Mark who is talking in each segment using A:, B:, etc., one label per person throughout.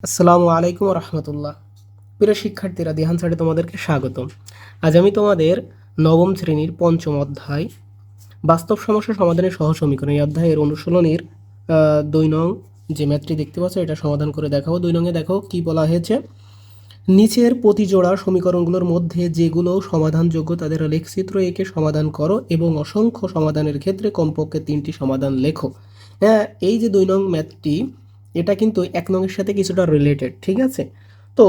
A: আসসালামু আলাইকুম রহমতুল্লাহ। প্রিয় শিক্ষার্থীরা, দিহান স্যারে তোমাদেরকে স্বাগতম। আজ আমি তোমাদের নবম শ্রেণীর পঞ্চম অধ্যায় বাস্তব সমস্যা সমাধানের সহজ সমীকরণ এই অধ্যায়ের অনুশীলনীর 2 নং যে ম্যাথটি দেখতে পাচ্ছ এটা সমাধান করে দেখাবো। 2 নংয়ে দেখো কি বলা হয়েছে। নিচের প্রতিজোড়া সমীকরণগুলোর মধ্যে যেগুলো সমাধানযোগ্য তাদের লেখচিত্র এঁকে সমাধান করো এবং অসংখ্য সমাধানের ক্ষেত্রে কমপক্ষে 3টি সমাধান লেখো। হ্যাঁ, এই যে 2 নং ম্যাথটি এটা কিন্তু 1 নংয়ের সাথে কিছুটা রিলেটেড, ঠিক আছে? তো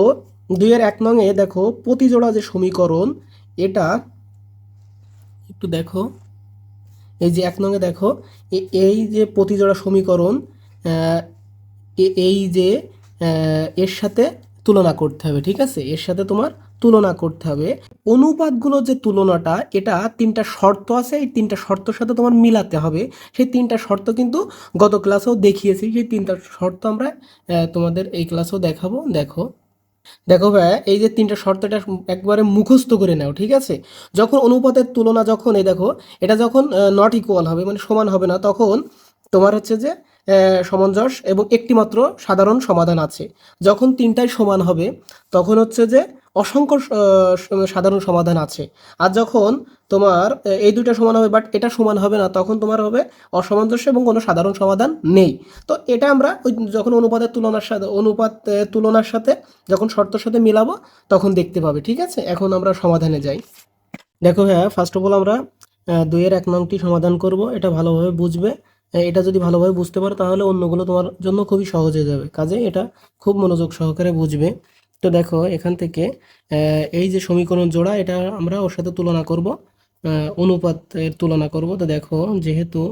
A: 2-1 নংয়ে দেখো প্রতিজোড়া যে সমীকরণ এটা একটু দেখো। এই যে 1 নংয়ে দেখো এই যে প্রতিজোড়া সমীকরণ, আহ, এই যে এর সাথে তুলনা করতে হবে, ঠিক আছে? এর সাথে তোমার তুলনা করতে হবে। অনুপাতগুলো যে তুলনাটা, এটা 3টা শর্ত আছে, এই 3টা শর্তের সাথে তোমার মিলাতে হবে। সেই 3টা শর্ত কিন্তু গত ক্লাসেও দেখিয়েছি, সেই 3টা শর্ত আমরা তোমাদের এই ক্লাসেও দেখাবো। দেখো দেখো ভাইয়া, এই যে 3টা শর্ত এটা একবারে মুখস্থ করে নাও, ঠিক আছে? যখন অনুপাতের তুলনা, যখন এই দেখো এটা যখন নট ইকুয়াল হবে মানে সমান হবে না, তখন তোমার হচ্ছে যে সামঞ্জস্য এবং একটি মাত্র সাধারণ সমাধান আছে। যখন 3টাই সমান হবে তখন হচ্ছে যে অসংখ্য সাধারণ সমাধান আছে। আর যখন তোমার এই দুইটা সমান হবে বাট এটা সমান হবে না, তখন তোমার হবে অসামঞ্জস্য এবং কোনো সাধারণ সমাধান নেই। তো এটা আমরা ওই যখন তুলনার সাথে যখন শর্তের সাথে মিলাবো তখন দেখতে পাবে, ঠিক আছে? এখন আমরা সমাধানে যাই। দেখো হ্যাঁ, ফার্স্ট অফ অল আমরা 2-1 নংটি সমাধান করব। এটা ভালোভাবে বুঝবে। এটা যদি ভালোভাবে বুঝতে পারো তাহলে অন্যগুলো তোমার জন্য খুবই সহজ হয়ে যাবে। কাজে এটা খুব মনোযোগ সহকারে বুঝবে। তো দেখো এখান থেকে এই যে সমীকরণ জোড়া এটা আমরা ওর সাথে তুলনা করব, অনুপাতের তুলনা করব। তো দেখো যেহেতু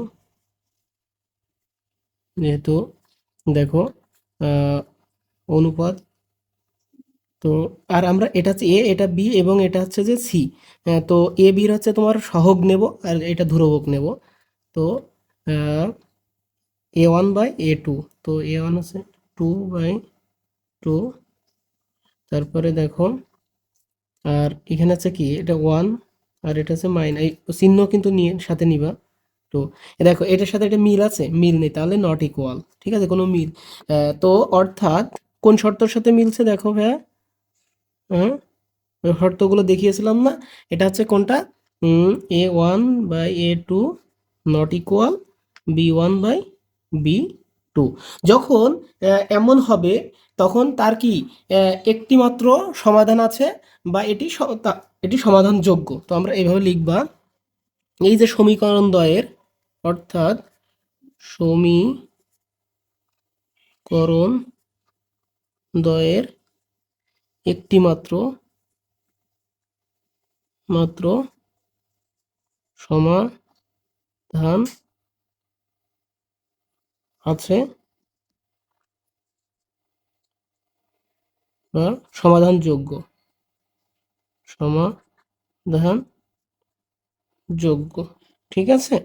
A: যেহেতু দেখো অনুপাত, তো আর আমরা এটা হচ্ছে এ, এটা বি এবং এটা হচ্ছে যে সি। তো এ বির হচ্ছে তোমার সহগ নেব আর এটা ধ্রুবক নেব। তো A1/A2, তো A1 হচ্ছে 2/2। তারপরে দেখো আর এখানে আছে কি, এটা 1 আর এটা হচ্ছে এই চিহ্ন কিন্তু নিয়ে সাথে নিবা। তো দেখো এটার সাথে এটা মিল আছে, মিল নেই, তাহলে নট ইকুয়াল, ঠিক আছে? কোনো মিল তো অর্থাৎ কোন শর্তের সাথে মিলছে দেখো ভাইয়া। হ্যাঁ, ওই শর্তগুলো দেখিয়েছিলাম না? এটা হচ্ছে কোনটা, A1/A2 নট ইকুয়াল B1/B2। যখন এমন হবে তখন তার কি একটি মাত্র সমাধান আছে বা এটি সমাধানযোগ্য। তো আমরা এইভাবে লিখবা, এই যে সমীকরণ দ্বয়ের, অর্থাৎ সমীকরণ দ্বয়ের একটি মাত্র মাত্র সমাধান আছে বা সমাধানযোগ্য, সমাধানযোগ্য, ঠিক আছে?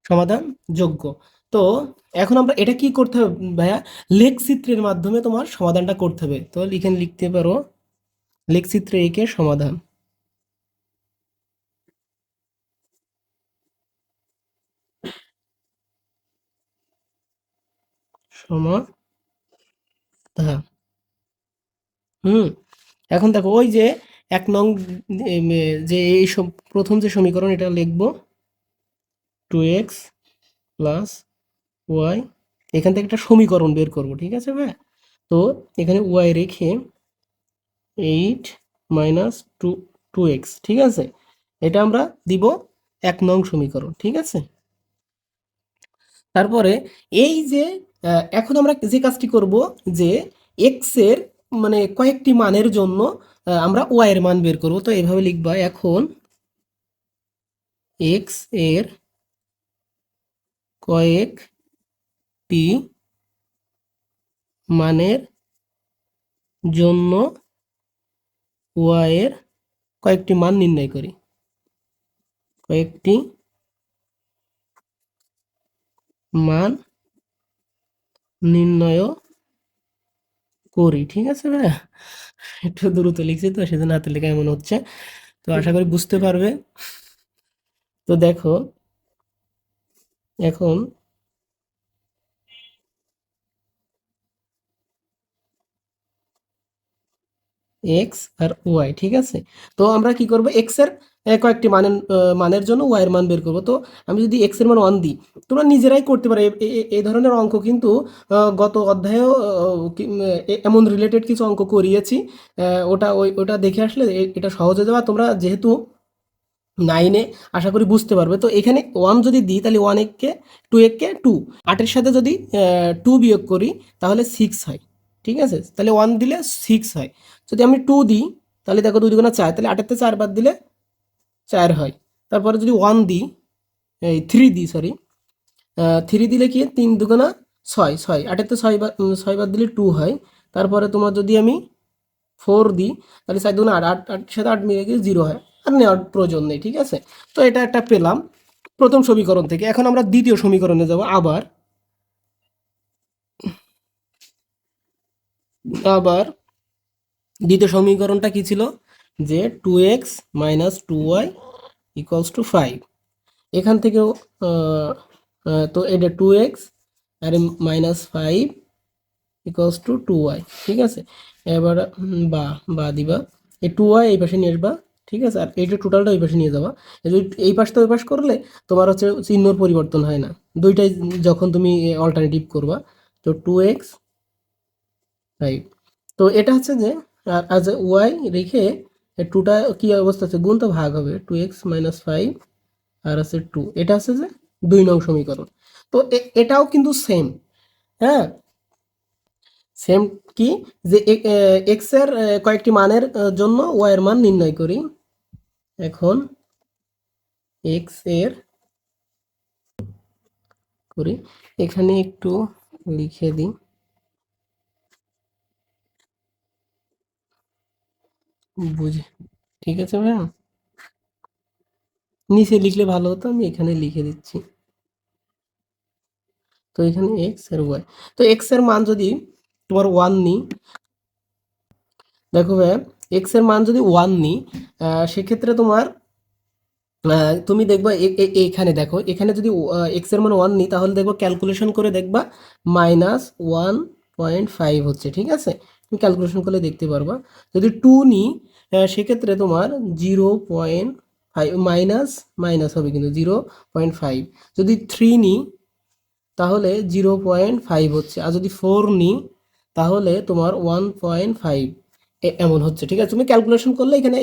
A: সমাধানযোগ্য। তো এখন আমরা এটা কি করতে হবে ভাইয়া, লেখচিত্রের মাধ্যমে তোমার সমাধানটা করতে হবে। তো লিখতে পারো লেখচিত্রে এঁকে সমাধান, সমাধান। হুম, এখন দেখো ওই যে 1 নং যে এই প্রথম যে সমীকরণ এটা লিখবো 2x প্লাস ওয়াই। এখান থেকে একটা সমীকরণ বের করব, ঠিক আছে ভাই? তো এখানে ওয়াই রেখে 8 - 2x, ঠিক আছে? এটা আমরা দিব 1 নং সমীকরণ, ঠিক আছে? তারপরে এই যে এখন আমরা যে কাজটি করব যে এক্স এর মানে কয়েকটি মানের জন্য আমরা ওয়াই এর মান বের করব। তো এভাবে লিখবা, এখন এক্স এর কয়েকটি মানের জন্য ওয়াই এর কয়েকটি মান নির্ণয় করি, কয়েকটি মান নির্ণয় করি, ঠিক আছে ভাইয়া? একটু দ্রুত লিখছি তো সেজন্য হাতের লেখা এমন হচ্ছে। তো আশা করি বুঝতে পারবে। তো দেখো এখন এক্স আর ওয়াই, ঠিক আছে। তো আমরা কি করব, এক্স এর কয়েকটি মানের জন্য ওয়াই এর মান বের করব। তো আমি যদি এক্স এর মান 1 দিই, তোমরা নিজেরাই করতে পারো এই ধরনের অঙ্ক, কিন্তু গত অধ্যায়েও এমন রিলেটেড কিছু অঙ্ক করিয়েছি। ওটা দেখে আসলে এটা সহজ হয়ে যাবে। আর তোমরা যেহেতু 9-এ আশা করি বুঝতে পারবে। তো এখানে 1 যদি দিই তাহলে 1 একে 2 একে 2, 8-এর সাথে যদি 2 বিয়োগ করি তাহলে 6 হয়, ঠিক আছে। তাহলে 1 দিলে 6 হয়। যদি আমি 2 দিই তাহলে দেখো 2 দুগুণা 4, তাহলে 8-এর 4 বাদ দিলে 4 হয়। তারপরে যদি 1 দিই, এই 3 দিই, সরি, 3 দিলে কি 3 দুগুণা 6, 6, 8-এর 6 বাদ দিলে 2 হয়। তারপরে তোমার যদি আমি 4 দিই তাহলে 4 দুগুণা 8, 8, 8 সাথে 8 মিলে গিয়ে 0 হয়, আর নেওয়ার প্রয়োজন নেই, ঠিক আছে। তো এটা একটা পেলাম প্রথম সমীকরণ থেকে। এখন আমরা দ্বিতীয় সমীকরণে যাব। আবার আবার দ্বিতীয় সমীকরণটা কি ছিল, যে 2x minus 2y equals to 5। এখান থেকেও তো এটা 2x R -5 equals to 2y, ঠিক আছে। এবার বা দিবা এই 2y এই পাশে নিয়ে আসবা, ঠিক আছে। আর এইটা টোটালটা ওই পাশে নিয়ে যাবা। এই পাশটা ওই পাশ করলে তোমার হচ্ছে চিহ্নর পরিবর্তন হয় না, দুইটাই যখন তুমি অল্টারনেটিভ করবা। তো 2x 5, তো এটা হচ্ছে যে আজ ওয়াই রেখে টুটা কি অবস্থা আছে, গুণ তো ভাগ হবে, 2x - 5 আর আছে 2, এটা হচ্ছে যে 2 নং সমীকরণ। তো এটাও কিন্তু সেম, হ্যাঁ, সেম। কি, যে এক্স এর কয়েকটি মানের জন্য ওয়াই এর মান নির্ণয় করি। এখন এক্স এর করি, এখানে একটু লিখে দিই, বুঝে, ঠিক আছে ভাইয়া। নিচে লিখলে ভালো হতো, আমি এখানে লিখে দিচ্ছি। তো এখানে এক্স আর ওয়াই, তো এক্স এর মান যদি তোমার 1 নিই, দেখো ভাইয়া, এক্স এর মান যদি 1 নিই, সেক্ষেত্রে তোমার তুমি দেখবা এখানে দেখো, এখানে যদি এক্স এর মান 1 নিই তাহলে দেখবো ক্যালকুলেশন করে দেখবা -1.5 হচ্ছে, ঠিক আছে। তুমি ক্যালকুলেশন করলে দেখতে পারবা। যদি 2 নিই, সেক্ষেত্রে তোমার 0.5 মাইনাস মাইনাস হবে, কিন্তু 0.5। যদি 3 নিই তাহলে 0.5 হচ্ছে, আর যদি 4 নিই তাহলে তোমার 1.5 এমন হচ্ছে, ঠিক আছে। তুমি ক্যালকুলেশন করলে এখানে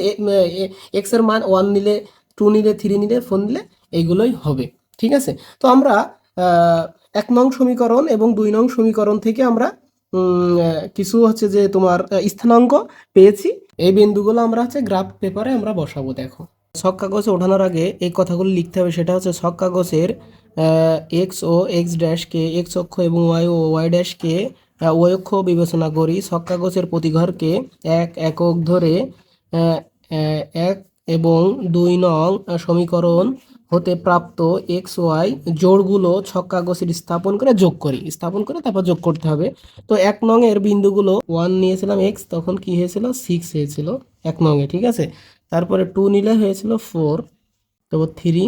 A: এক্স এর মান 1 নিলে, 2 নিলে, 3 নিলে, 4 নিলে এইগুলোই হবে, ঠিক আছে। তো আমরা 1 নং সমীকরণ এবং 2 নং সমীকরণ থেকে আমরা কিছু হচ্ছে যে তোমার স্থানাঙ্ক পেয়েছি। এই বিন্দুগুলো আমরা হচ্ছে গ্রাফ পেপারে আমরা বসাবো। দেখো, ছক কাগজে ওঠানোর আগে এই কথাগুলো লিখতে হবে। সেটা হচ্ছে ছক কাগজের এক্স ও এক্স ড্যাশকে এক্স অক্ষ এবং ওয়াই ও ওয়াই ড্যাশকে ওয়াই অক্ষ বিবেচনা করি। ছক কাগজের প্রতি ঘরকে এক একক ধরে আহ, এক এবং 2 নং সমীকরণ হতে প্রাপ্ত এক্স ওয়াই জোড়গুলো ছক কাগজের স্থাপন করে তারপর যোগ করতে হবে। তো 1 নং এর বিন্দুগুলো 1 নিয়েছিলাম এক্স, তখন কি হয়েছিল 6 হয়েছিল 1 নং-এ, ঠিক আছে। তারপরে 2 নিলে হয়েছিল 4, তারপর 3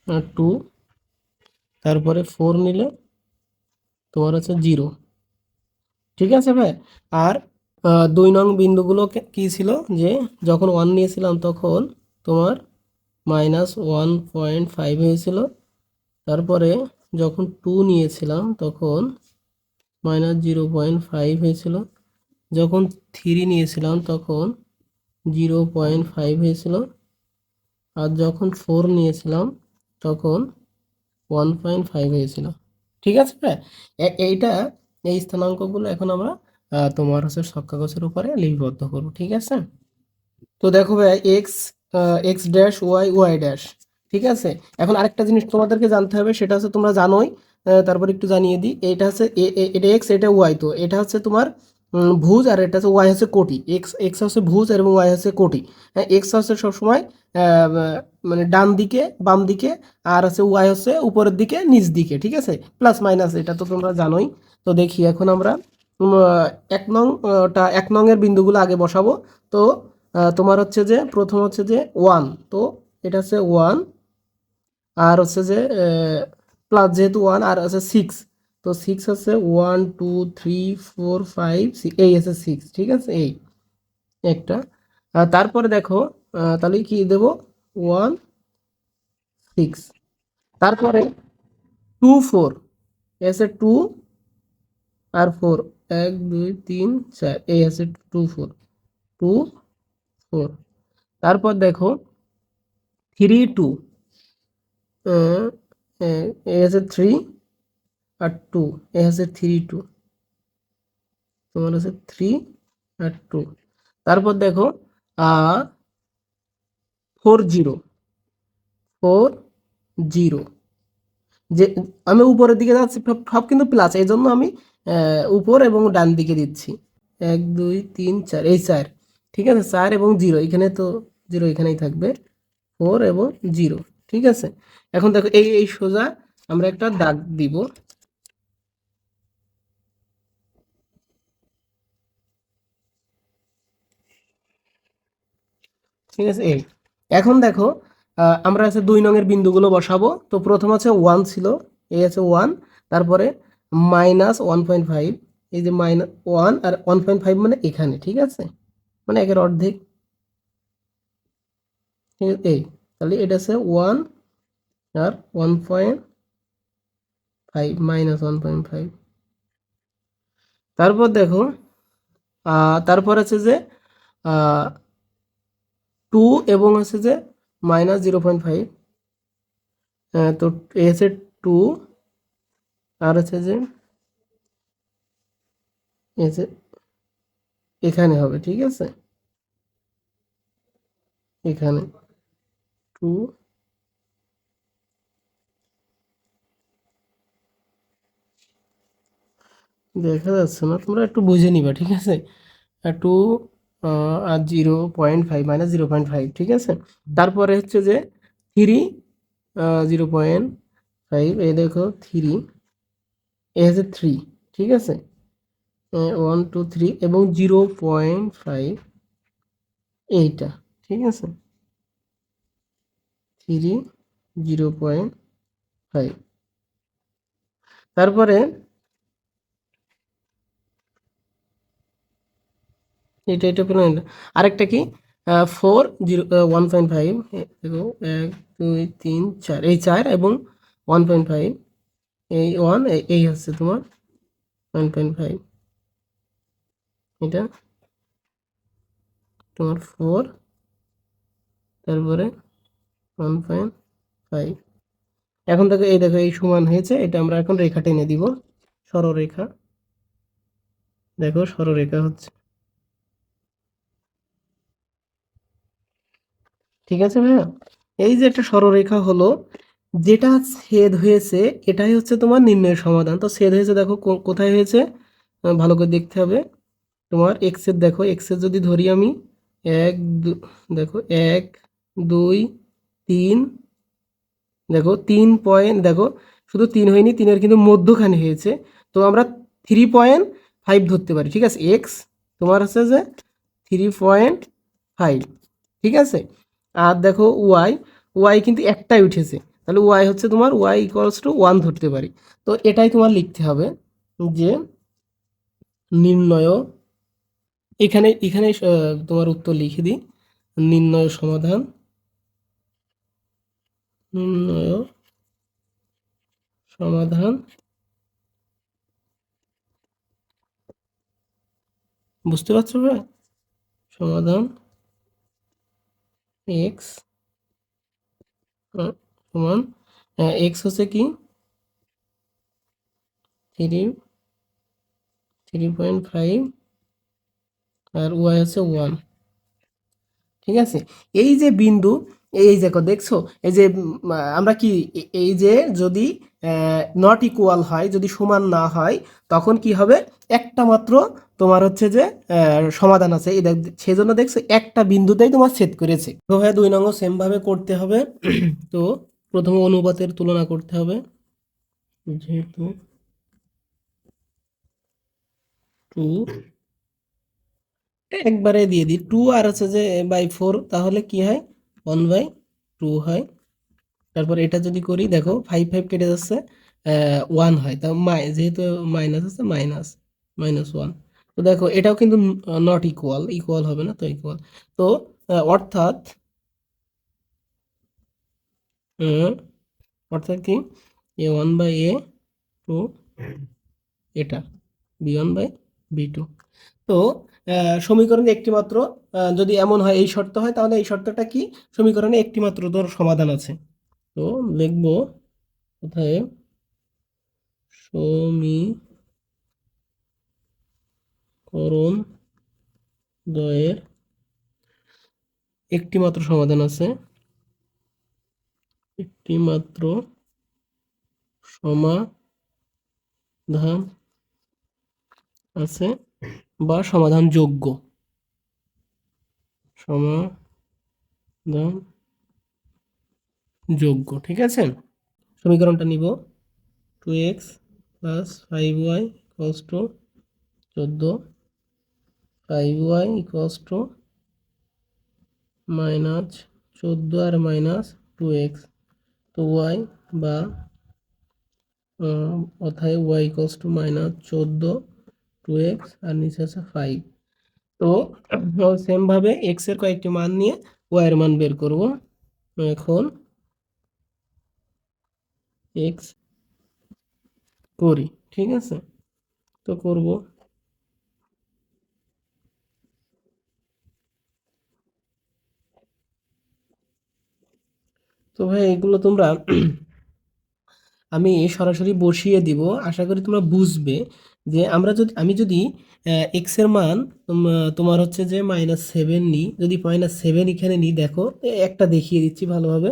A: আর 2, তারপরে 4 নিলে তোমার হচ্ছে 0, ঠিক আছে ভাই। আর 2 নং বিন্দুগুলো কি ছিল, যে যখন 1 নিয়েছিলাম তখন তোমার -1.5 হয়েছিল। তারপরে যখন 2 নিয়েছিলাম তখন -0.5 হয়েছিল। যখন 3 নিয়েছিলাম তখন 0.5 হয়েছিল। আর যখন 4 নিয়েছিলাম তখন 1.5 হয়েছিল, ঠিক আছে ভাই। এইটা, এই স্থানাঙ্কগুলো এখন আমরা তোমার হচ্ছে ছক কাগজের উপরে লিপিবদ্ধ করবো, ঠিক আছে। তো দেখো ভাই, x x dash y y dash, ঠিক আছে। এখন আরেকটা জিনিস তোমাদেরকে জানতে হবে, সেটা হচ্ছে তোমরা জানোই, তারপর একটু জানিয়ে দিই। এটা হচ্ছে এটা এক্স, এটা ওয়াই। তো এটা হচ্ছে তোমার ভুজ, আর এটা হচ্ছে ওয়াই হচ্ছে কোটি। এক্স এক্স হচ্ছে ভুজ এবং ওয়াই হচ্ছে কোটি। হ্যাঁ, এক্স হচ্ছে সবসময় মানে ডান দিকে, বাম দিকে, আর হচ্ছে ওয়াই হচ্ছে উপরের দিকে, নিচ দিকে, ঠিক আছে, প্লাস মাইনাস, এটা তো তোমরা জানোই। তো দেখি এখন আমরা 1 নং এর বিন্দুগুলো আগে বসাবো। তো তোমার হচ্ছে যে প্রথম হচ্ছে যে 1, তো এটা হচ্ছে 1, আর হচ্ছে যে প্লাস যেহেতু 1, আর আছে 6, তো 6 হচ্ছে 1 2 3 4 5 6, এই আছে 6, ঠিক আছে, এই একটা। তারপরে দেখো তাহলে কি দেবো, 1 6। তারপরে 2 4, এসে 2 আর 4, 1 2 3 4, এই আছে 2 4 তারপর দেখো 3 2, এই আছে 3 আর 2, এই আছে 3 2, তোমার আছে 3 আর 2। তারপর দেখো 4 0, 4 0, যে আমি উপরের দিকে যাচ্ছি, সব সব কিন্তু প্লাস, এই জন্য আমি উপর এবং ডান দিকে দিচ্ছি। 1 2 3 4, এই 4, ঠিক আছে, 4 এবং 0, এখানে তো 0 এখানেই থাকবে, 4 এবং 0, ঠিক আছে। এখন দেখো এই এই সোজা আমরা একটা দাগ দিব, ঠিক আছে। এই এখন দেখো আমরা আছে 2 নংয়ের বিন্দুগুলো বসাবো। তো প্রথম আছে 1 ছিল, এই আছে 1, তারপরে -1.5, এই যে -1 আর 1.5 মানে এখানে, ঠিক আছে, মানে একের অর্ধেক, ঠিক আছে। এই তাহলে এটা আছে 1 আর 1.5, -1.5। তারপর দেখো তারপর আছে যে 2 এবং আছে যে -0.5, তো এ আছে 2 আর আছে যে এই যে এখানে হবে, ঠিক আছে, এখানে 2, দেখা যাচ্ছে না, তোমরা একটু বুঝে নিবা, ঠিক আছে। 2 আর 0.5, -0.5, ঠিক আছে। তারপরে হচ্ছে যে 3, 0.5, এই দেখো 3, এ হচ্ছে 3, ঠিক আছে, 1 2 3 এবং 0.5 এইটা, ঠিক আছে, 3 0.5। তারপরে এটা পেলাম না। আরেকটা কি 1.5, দেখো 1 2 3 4, এই 4 এবং 1.5, এই 1, এই হচ্ছে তোমার 1.5, এটা তোমার 4, তারপরে 1.5। এখন দেখো এই দেখো এই সমান হয়েছে, এটা আমরা এখন রেখা টেনে দিব, সরলরেখা, দেখো সরলরেখা হচ্ছে, ঠিক আছে ভাইয়া। এই যে একটা সরলরেখা হলো, যেটা ছেদ হয়েছে এটাই হচ্ছে তোমার নির্ণয়ের সমাধান। তো ছেদ হয়েছে দেখো কোথায় হয়েছে, ভালো করে দেখতে হবে। তোমার এক্স এর দেখো, এক্স এর যদি ধরি আমি এক দেখো 1 2 3, দেখো 3 পয়েন্ট, দেখো শুধু 3 হয়নি, 3-এর কিন্তু মধ্যখানে হয়েছে, তো আমরা 3.5 ধরতে পারি, ঠিক আছে। এক্স তোমার হচ্ছে যে 3.5, ঠিক আছে। আর দেখো ওয়াই, ওয়াই কিন্তু একটাই উঠেছে, তাহলে ওয়াই হচ্ছে তোমার ওয়াই ইকুয়ালস টু 1 ধরতে পারি। তো এটাই তোমার লিখতে হবে যে নির্ণয়, এখানে এখানে তোমার উত্তর লিখে দিই, নির্ণয় সমাধান, নির্ণয় সমাধান, বুঝতে পারছো ভাই, সমাধান এক্স সমান, এক্স হচ্ছে কি 3.5 আর ওয়াই হচ্ছে 1, ঠিক আছে। এই যে বিন্দু, এই দেখো দেখছো, এই যে আমরা কি এই যে যদি নট ইকুয়াল হয়, যদি সমান না হয়, তখন কি হবে, একটা মাত্র তোমার হচ্ছে যে সমাধান আছে, এই সেই জন্য দেখছো একটা বিন্দুতেই তোমার ছেদ করেছে। তো ভাই 2 নং সেম ভাবে করতে হবে। তো প্রথমে অনুপাতের তুলনা করতে হবে, যেহেতু 2, একবারে দিয়ে দিই 2 আর হচ্ছে যে বাই 4, তাহলে কি হয় 1/2 হয়। তারপর এটা যদি করি দেখো 5 5 কেটে যাচ্ছে, 1 হয়, তা যেহেতু মাইনাস আছে, মাইনাস -1, তো দেখো এটাও কিন্তু নট ইকুয়াল, ইকুয়াল হবে না, তো ইকুয়াল। তো অর্থাৎ আহ, অর্থাৎ কি A1/A2 এটা B1/B2। তো সমীকরণে একটি মাত্র যদি এমন হয়, এই শর্ত হয়, তাহলে এই শর্তটা কি, সমীকরণে একটি মাত্র ধর সমাধান আছে। তো লিখবো কোথায় সমীকরণ দ্বয়ের একটি মাত্র সমাধান আছে, একটি মাত্র সমাধান আছে বা সমাধান যোগ্য, সমাধান যোগ্য, ঠিক আছে। সমীকরণটা নিব 2x plus 5y equals to 14, 5y equals to minus 14 আর মাইনাস 2x। তো y বা অর্থাৎ y equals to minus 14 2x আর নিচে আছে 5। তো সেমভাবে x এর কয়েকটি মান নিয়ে y এর মান বের করব। এখন x করি, ঠিক আছে, তো করব। তো ভাই এগুলো তোমরা আমি সরাসরি বসিয়ে দিব, আশা করি তোমরা বুঝবে যে আমি যদি এক্স এর মান তোমার হচ্ছে যে -7 নিই, যদি -7 এখানে নিই, দেখো একটা দেখিয়ে দিচ্ছি ভালোভাবে,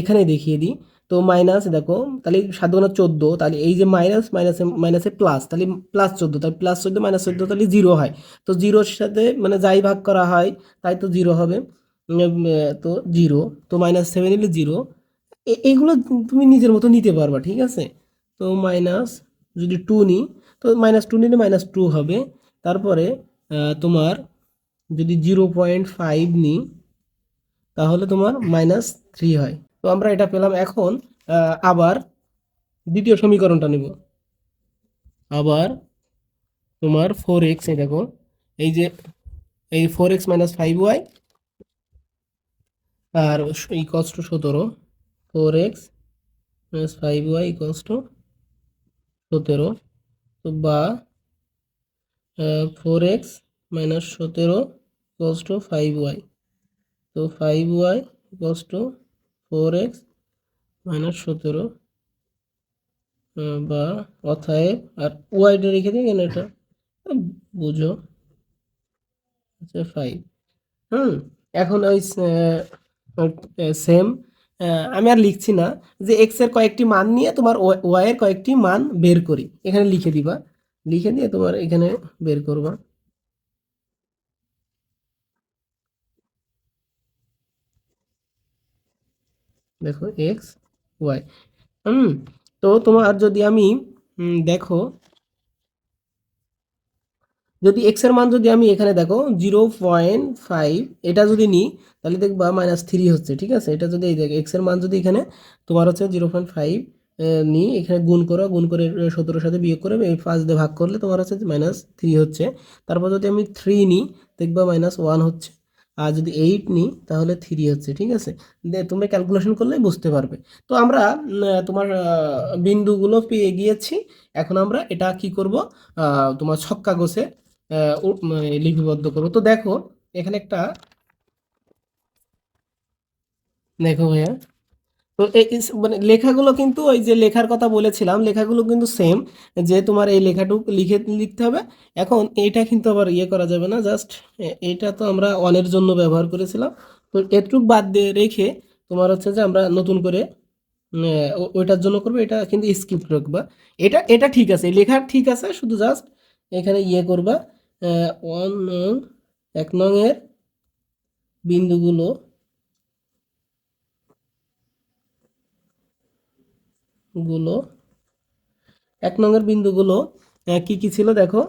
A: এখানে দেখিয়ে দিই। তো মাইনাস দেখো, তাহলে 7 × 14, তাহলে এই যে মাইনাস মাইনাসে মাইনাসে প্লাস, তাহলে +14, তাহলে +14 -14 তাহলে 0 হয়। তো জিরোর সাথে মানে যাই ভাগ করা হয় তাই তো 0 হবে। তো 0, তো -7 নিলে 0। এইগুলো তুমি নিজের মতো নিতে পারবা, ঠিক আছে। তো মাইনাস যদি 2 নিই, তো -2 নিলে -2 হবে। তারপরে তোমার যদি 0.5 নিই, তাহলে তোমার -3 হয়। তো আমরা এটা পেলাম। এখন আবার দ্বিতীয় সমীকরণটা নেব। আবার তোমার 4x, এই দেখো, এই যে এই 4x - 5y আর equals to 17, 4x - 5y equals to 17। তো বা 4x - 17 ইকুয়ালস টু 5y। তো 5y ইকুয়ালস টু 4x - 17, বা অতএব, আর ওয়াইটা রেখে দিই কেন, এটা বুঝো, আচ্ছা 5। এখন ওই সেম, আমি আর লিখছি না, যে এক্স এর কয়েকটি মান নিয়ে তোমার ওয়াই এর কয়েকটি মান বের করি, এখানে লিখে দিবা, লিখে দিয়ে তোমার এখানে বের করবা। দেখো এক্স ওয়াই। হুম তো তোমার যদি আমি দেখো, যদি এক্স এর মান যদি আমি এখানে দেখো 0.5 এটা যদি নিই, তাহলে দেখবা -3 হচ্ছে, ঠিক আছে। এটা যদি এই দেখো এক্স এর মান যদি এখানে তোমার হচ্ছে 0.5 নিই, এখানে গুণ করো, গুণ করে 17 সাথে বিয়োগ করে এই 5 দিয়ে ভাগ করলে তোমার হচ্ছে -3 হচ্ছে। তারপর যদি আমি 3 নিই, দেখবা -1 হচ্ছে। আর যদি 8 নিই, তাহলে 3 হচ্ছে, ঠিক আছে। তুমি ক্যালকুলেশন করলে বুঝতে পারবে। তো আমরা তোমার বিন্দুগুলো পেয়ে গিয়েছি। এখন আমরা এটা কি করব, তোমার ছক্কা গোছে মানে লিপিবদ্ধ করবো। তো দেখো এখানে একটা, দেখো ভাইয়া, তো এই মানে লেখাগুলো কিন্তু ওই যে লেখার কথা বলেছিলাম, লেখাগুলো কিন্তু সেম, যে তোমার এই লেখাটুকু লিখতে হবে। এখন এটা কিন্তু আবার ইয়ে করা যাবে না, জাস্ট এটা তো আমরা অনের জন্য ব্যবহার করেছিলাম। তো এটুক বাদ দিয়ে রেখে তোমার হচ্ছে যে আমরা নতুন করে ওইটার জন্য করবো, এটা কিন্তু স্কিপ রাখবা। এটা এটা ঠিক আছে, লেখা ঠিক আছে, শুধু জাস্ট এখানে ইয়ে করবা, 1 নং, 1 নং এর বিন্দুগুলো গুলো 1 নং এর বিন্দুগুলো কি কি ছিল দেখো,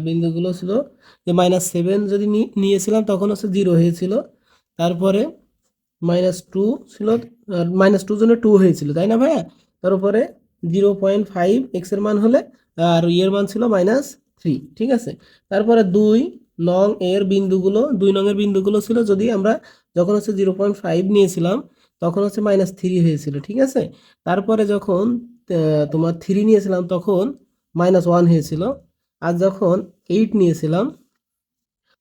A: বিন্দুগুলো ছিল যে -7 যদি নিয়েছিলাম তখন হচ্ছে 0 হয়েছিল। তারপরে -2 ছিল, -2 জন্য 2 হয়েছিল, তাই না ভাইয়া। তারপরে 0.5 এক্স এর মান হলে আর ইয়ের মান ছিল 3, ঠিক আছে। তারপরে 2 নং এর বিন্দুগুলো ছিল, যদি আমরা যখন হচ্ছে 0.5 নিয়েছিলাম তখন হচ্ছে -3 হয়েছিল, ঠিক আছে। তারপরে যখন তোমার 3 নিয়েছিলাম তখন -1 হয়েছিল, আর যখন 8 নিয়েছিলাম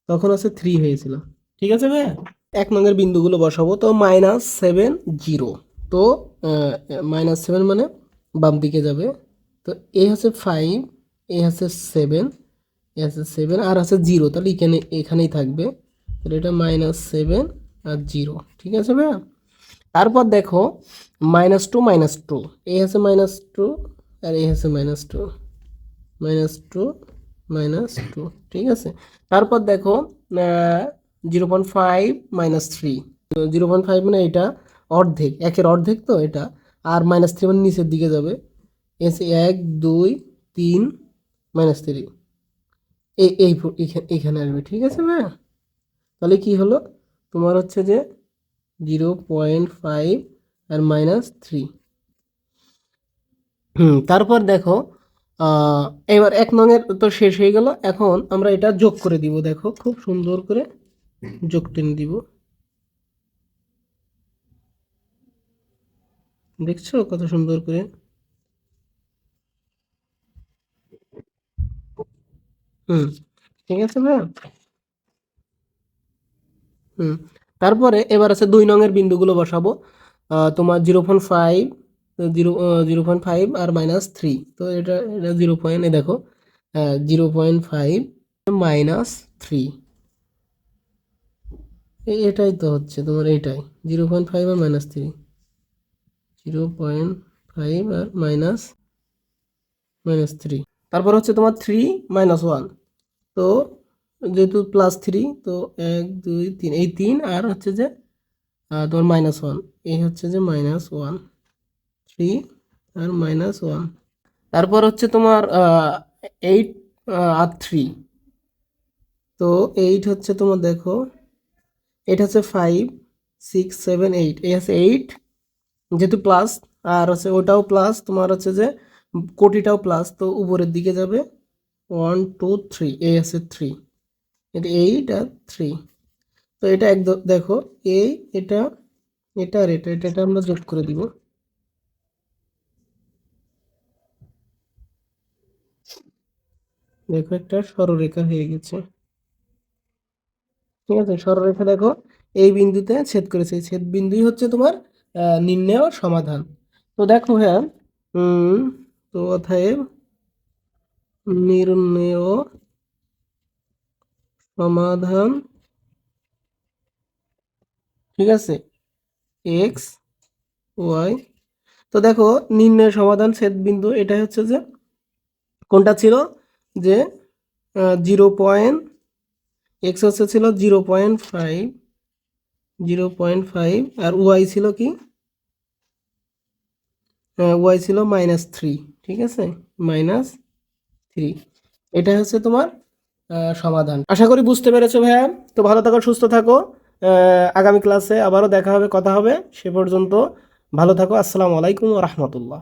A: তখন হচ্ছে 3 হয়েছিল, ঠিক আছে ভাইয়া। 1 নং এর বিন্দুগুলো বসাবো, তো -7 0, তো -7 মানে বাম দিকে যাবে, তো এ হচ্ছে 5, এ হচ্ছে 7, এ হচ্ছে 7 আর হচ্ছে 0, তাহলে এখানেই থাকবে, তাহলে এটা -7 আর 0, ঠিক আছে ভাইয়া। তারপর দেখো -2, এ হচ্ছে -2 আর এ হচ্ছে -2, -2, -2, ঠিক আছে। তারপর দেখো 0.5 -3, 0.5 মানে এটা অর্ধেক, একের অর্ধেক, তো এটা, আর -3 মানে নিচের দিকে যাবে, এসে 1 2 3 -3, এখানে আসবে, ঠিক আছে ভাইয়া। তাহলে কি হলো তোমার হচ্ছে যে 0.5 আর -3। তারপর দেখো আহ, এবার 1 নং এর তো শেষ হয়ে গেল, এখন আমরা এটা যোগ করে দিব, দেখো খুব সুন্দর করে যোগ টেনে দিব, দেখছো কত সুন্দর করে। হুম, ঠিক আছে ভাইয়া। হুম, তারপরে এবার আছে 2 নং এর বিন্দুগুলো বসাবো, তোমার 0.5, 0.5 আর -3, তো এটা 0 পয়েন্ট, দেখো 0.5 -3, এটাই তো হচ্ছে তোমার, এইটাই 0.5 আর -3, 0.5 আর -3, তারপর হচ্ছে তোমার 3 - 1, তো যেহেতু +3, তো 1 2 3, এই 3 আর হচ্ছে যে তোমার -1, এই হচ্ছে যে -1, 3 আর -1, তারপর হচ্ছে তোমার 8 আর 3, তো 8 হচ্ছে তোমার, দেখো 8 হচ্ছে 5 6 7 8, এই হচ্ছে 8, যেহেতু প্লাস, আর হচ্ছে ওটাও প্লাস, তোমার হচ্ছে যে কোটিটাও প্লাস, তো উপরের দিকে যাবে 1 2 3, এই হচ্ছে 3, এটা 8 আর 3, তো এটা একদম দেখো, এই এটা এটা আর এটা আমরা যোগ করে দিব, দেখো একটা সরলরেখা হয়ে গেছে, ঠিক আছে। সরলরেখা দেখো এই বিন্দুতে ছেদ করেছে, এই ছেদ বিন্দুই হচ্ছে তোমার নির্ণেয় সমাধান। তো দেখো হ্যাঁ, উম তো অতএব নির্ণেয় সমাধান, ঠিক আছে, এক্স ওয়াই, তো দেখো নির্ণয় সমাধান ছেদ বিন্দু, এটা হচ্ছে যে কোনটা ছিল, যে 0. এক্স হচ্ছে ছিল 0.5, 0.5, আর ওয়াই ছিল কি, ওয়াই ছিল -3, ঠিক আছে, -3, এটা হচ্ছে তোমার সমাধান। আশা করি বুঝতে পেরেছো ভাইয়া। তো ভালো থাকো, সুস্থ থাকো, আগামী ক্লাসে আবারও দেখা হবে, কথা হবে, সে পর্যন্ত ভালো থাকো। আসসালামু আলাইকুম ওয়া রাহমাতুল্লাহ।